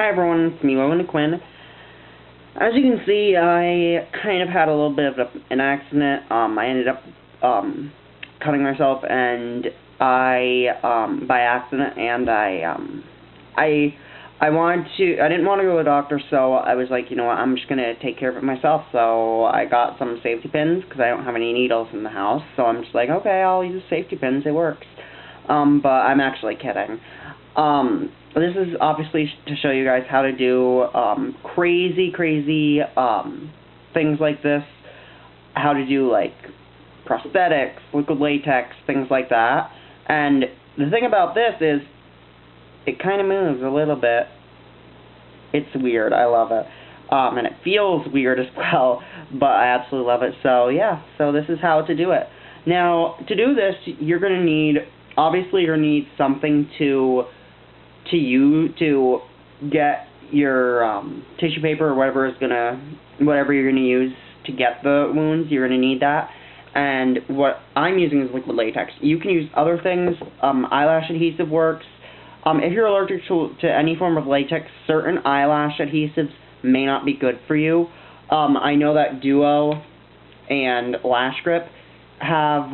Hi everyone, it's me, Logan Quinn. As you can see, I kind of had a little bit of an accident. I ended up cutting myself, and by accident, and I didn't want to go to the doctor, so I was like, you know what, I'm just gonna take care of it myself. So I got some safety pins because I don't have any needles in the house. So I'm just like, okay, I'll use safety pins. It works. But I'm actually kidding. This is obviously to show you guys how to do crazy things like this. How to do like prosthetics, liquid latex, things like that. And the thing about this is, it kind of moves a little bit. It's weird. I love it. And it feels weird as well, but I absolutely love it. So yeah, so this is how to do it. Now, to do this, you're going to need, obviously you're going to need something to get your tissue paper or whatever you're gonna use to get the wounds. You're gonna need that. And what I'm using is liquid latex. You can use other things. Eyelash adhesive works. If you're allergic to any form of latex, certain eyelash adhesives may not be good for you. I know that Duo and Lash Grip have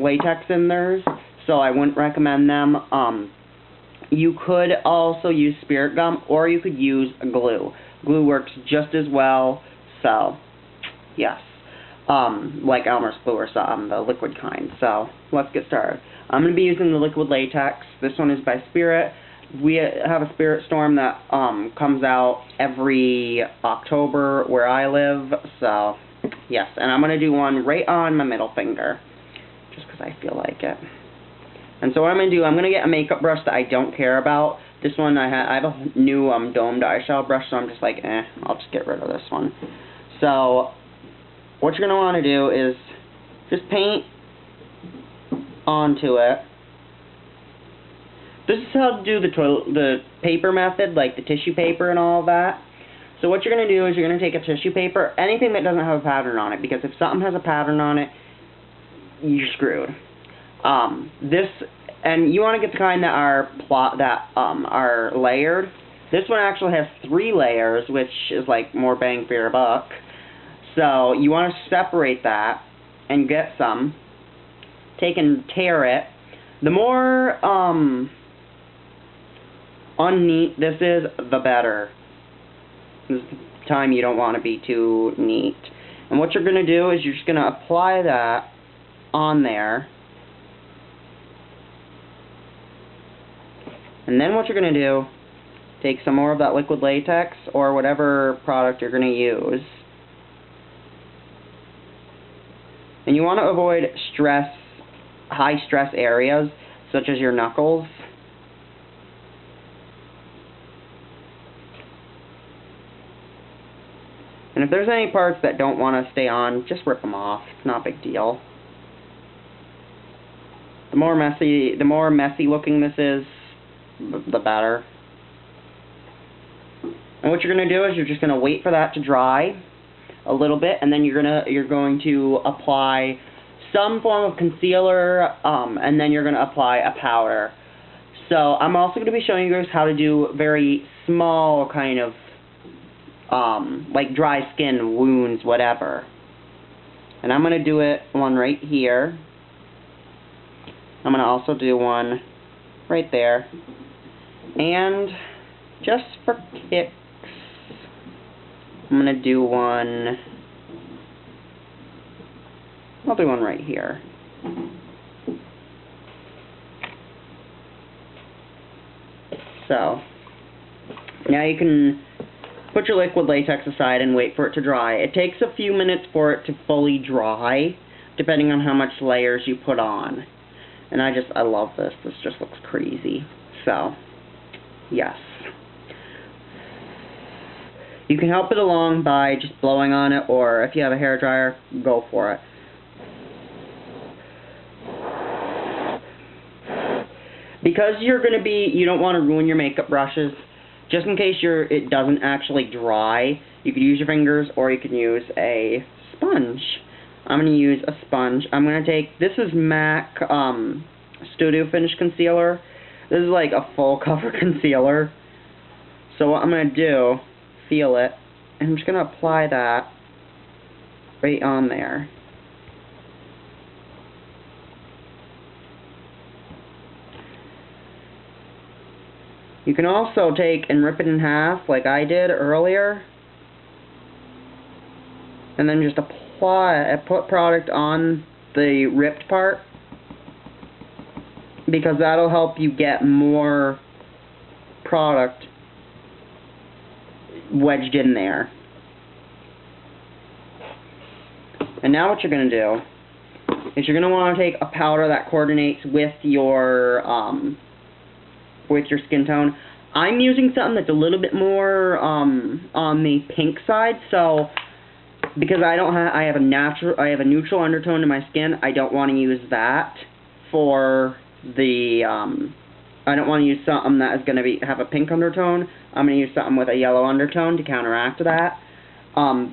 latex in theirs, so I wouldn't recommend them. You could also use spirit gum, or you could use glue. Glue works just as well, so, yes. Like Elmer's glue or some, the liquid kind. So, let's get started. I'm going to be using the liquid latex. This one is by Spirit. We have a Spirit Storm that comes out every October where I live, so, yes. And I'm going to do one right on my middle finger, just because I feel like it. And so what I'm going to do, I'm going to get a makeup brush that I don't care about. This one, I have a new domed eyeshadow brush, so I'm just like, I'll just get rid of this one. So, what you're going to want to do is just paint onto it. This is how to do the paper method, like the tissue paper and all of that. So what you're going to do is you're going to take a tissue paper, anything that doesn't have a pattern on it, because if something has a pattern on it, you're screwed. And you want to get the kind that are layered. This one actually has 3 layers, which is like more bang for your buck. So you want to separate that and get some. Take and tear it. The more unneat this is, the better. This is the time you don't want to be too neat. And what you're going to do is you're just going to apply that on there. And then what you're going to do, take some more of that liquid latex or whatever product you're going to use. And you want to avoid high stress areas, such as your knuckles. And if there's any parts that don't want to stay on, just rip them off. It's not a big deal. The more messy looking this is, the better. And what you're going to do is you're just going to wait for that to dry a little bit, and then you're going to apply some form of concealer, and then you're going to apply a powder. So I'm also going to be showing you guys how to do very small kind of like dry skin wounds, whatever. And I'm going to do one right here. I'm going to also do one right there. And just for kicks, I'm going to do one, I'll do one right here. So, now you can put your liquid latex aside and wait for it to dry. It takes a few minutes for it to fully dry, depending on how much layers you put on. And I love this. This just looks crazy. So, yes. You can help it along by just blowing on it, or if you have a hairdryer, go for it. Because you don't want to ruin your makeup brushes, just in case it doesn't actually dry, you could use your fingers, or you can use a sponge. I'm going to use a sponge. I'm going to take, this is MAC Studio Finish Concealer. This is like a full cover concealer. So what I'm going to do, feel it, and I'm just going to apply that right on there. You can also take and rip it in half like I did earlier, and then just put product on the ripped part, because that'll help you get more product wedged in there. And now what you're going to do is you're going to want to take a powder that coordinates with your skin tone. I'm using something that's a little bit more on the pink side, so because I have a neutral undertone in my skin, I don't want to use that for the I don't want to use something that is going to have a pink undertone. I'm going to use something with a yellow undertone to counteract that.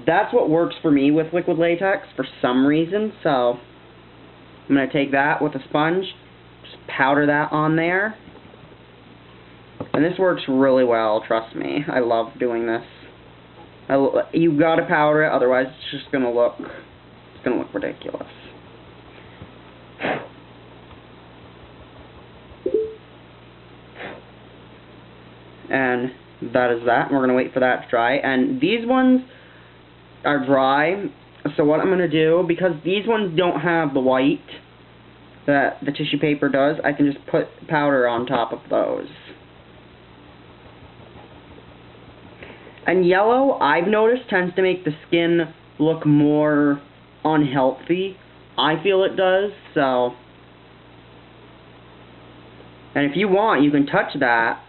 That's what works for me with liquid latex for some reason, so I'm going to take that with a sponge, just powder that on there, and this works really well, trust me. I love doing this. You gotta powder it, otherwise it's just gonna look ridiculous. And that is that. We're gonna wait for that to dry. And these ones are dry, so what I'm gonna do, because these ones don't have the white that the tissue paper does, I can just put powder on top of those. And yellow, I've noticed, tends to make the skin look more unhealthy. I feel it does, so. And if you want, you can touch that,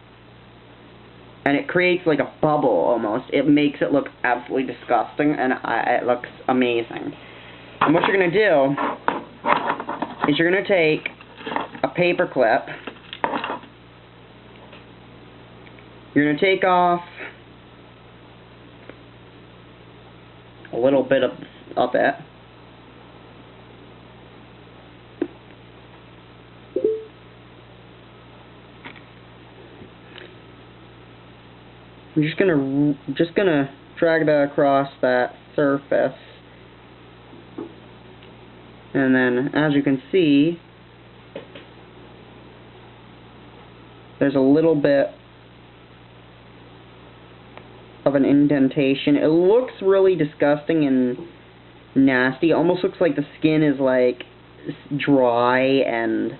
and it creates like a bubble almost. It makes it look absolutely disgusting, and it looks amazing. And what you're going to do is you're going to take a paper clip. You're going to take off a little bit of it. I'm just gonna drag that across that surface, and then as you can see, there's a little bit of an indentation. It looks really disgusting and nasty. It almost looks like the skin is like dry and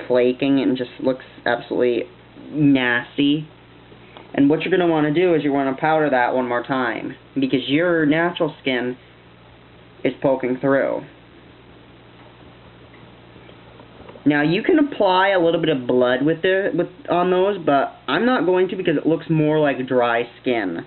flaking and just looks absolutely nasty. And what you're going to want to do is you want to powder that one more time, because your natural skin is poking through. Now you can apply a little bit of blood on those, but I'm not going to, because it looks more like dry skin.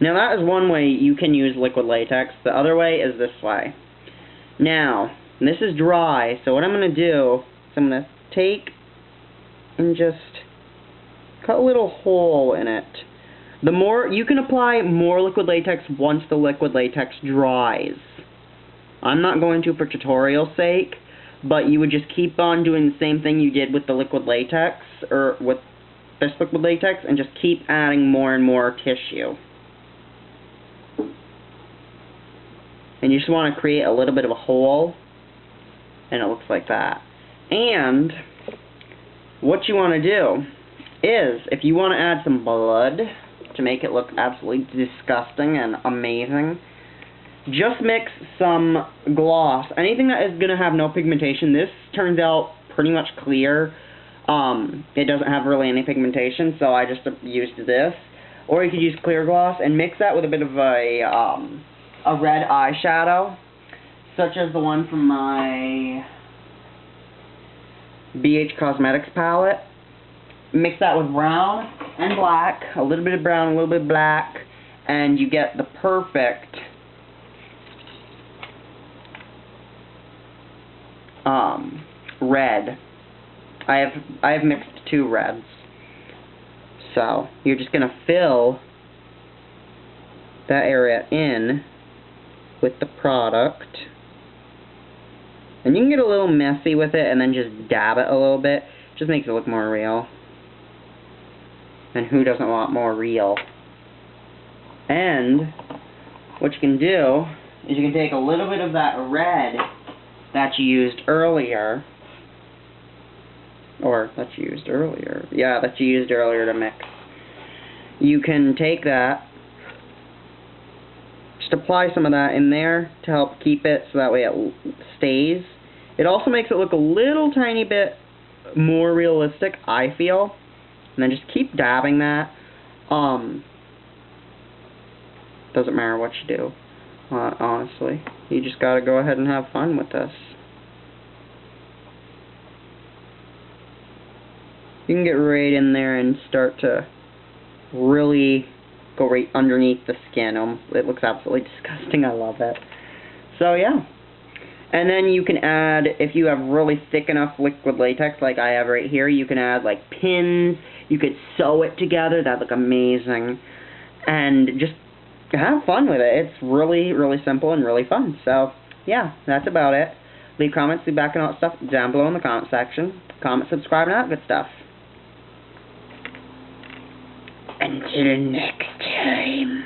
Now that is one way you can use liquid latex. The other way is this way. Now, this is dry, so what I'm going to do is I'm going to take and just cut a little hole in it. You can apply more liquid latex once the liquid latex dries. I'm not going to for tutorial's sake, but you would just keep on doing the same thing you did with the liquid latex, or with this liquid latex, and just keep adding more and more tissue. And you just want to create a little bit of a hole, and it looks like that. And what you want to do is, if you want to add some blood to make it look absolutely disgusting and amazing, just mix some gloss. Anything that is going to have no pigmentation. This turns out pretty much clear. It doesn't have really any pigmentation, so I just used this. Or you could use clear gloss and mix that with a bit of a red eyeshadow, such as the one from my BH Cosmetics palette. Mix that with brown and black, a little bit of brown, a little bit of black, and you get the perfect red. I have mixed 2 reds. So you're just gonna fill that area in with the product. And you can get a little messy with it and then just dab it a little bit. Just makes it look more real. And who doesn't want more real? And what you can do is you can take a little bit of that red that you used earlier. Or that you used earlier. Yeah, that you used earlier to mix. You can take that, just apply some of that in there to help keep it so that way it stays. It also makes it look a little tiny bit more realistic, I feel. And then just keep dabbing that. Doesn't matter what you do, honestly. You just gotta go ahead and have fun with this. You can get right in there and start to really go right underneath the skin. It looks absolutely disgusting. I love it. So yeah. And then you can add, if you have really thick enough liquid latex like I have right here, you can add like pins. You could sew it together. That'd look amazing. And just have fun with it. It's really, really simple and really fun. So yeah, that's about it. Leave comments, feedback, and all that stuff down below in the comment section. Comment, subscribe, and all that good stuff. Until next time.